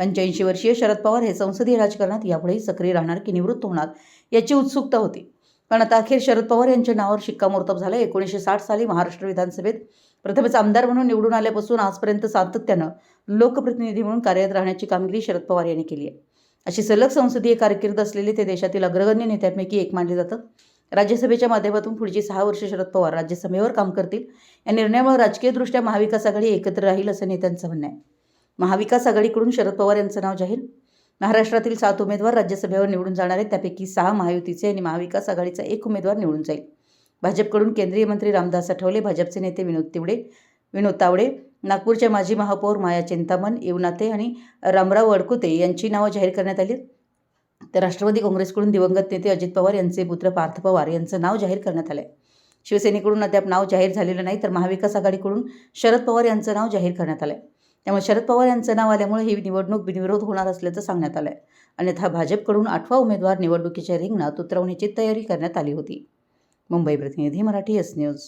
85 वर्षीय शरद पवार हे संसदीय राजकारणात यापुढेही सक्रिय राहणार की निवृत्त होणार याची उत्सुकता होती. पण आता अखेर शरद पवार यांच्या नावावर शिक्कामोर्तब झालं. 1960 साली महाराष्ट्र विधानसभेत प्रथमच आमदार म्हणून निवडून आल्यापासून आजपर्यंत सातत्यानं लोकप्रतिनिधी म्हणून कार्यरत राहण्याची कामगिरी शरद पवार यांनी केली आहे. अशी सलग संसदीय कारकीर्द असलेले ते देशातील अग्रगण्य नेत्यांपैकी एक मानले जातात. राज्यसभेच्या माध्यमातून पुढची 6 वर्षे शरद पवार राज्यसभेवर काम करतील. या निर्णयामुळे राजकीयदृष्ट्या महाविकास आघाडी एकत्र राहील असं नेत्यांचं म्हणणं आहे. महाविकास आघाडीकडून शरद पवार यांचं नाव जाहीर. महाराष्ट्रातील 7 उमेदवार राज्यसभेवर निवडून जाणार आहेत. त्यापैकी 6 महायुतीचे आणि महाविकास आघाडीचा 1 उमेदवार निवडून जाईल. भाजपकडून केंद्रीय मंत्री रामदास आठवले, भाजपचे नेते विनोद तावडे, नागपूरच्या माजी महापौर माया चिंतामण, येवनाथे आणि रामराव वडकुते यांची नावं जाहीर करण्यात आली. तर राष्ट्रवादी काँग्रेसकडून दिवंगत नेते अजित पवार यांचे पुत्र पार्थ पवार यांचं नाव जाहीर करण्यात आलं आहे. शिवसेनेकडून अद्याप नाव जाहीर झालेलं नाही. तर महाविकास आघाडीकडून शरद पवार यांचं नाव जाहीर करण्यात आलं आहे. त्यामुळे शरद पवार यांचं नाव आल्यामुळे ही निवडणूक बिनविरोध होणार असल्याचं सांगण्यात आलं आहे. अन्यथा भाजपकडून 8वा उमेदवार निवडणुकीच्या रिंगणात उतरवण्याची तयारी करण्यात आली होती. मुंबई प्रतिनिधी, मराठी एस न्यूज.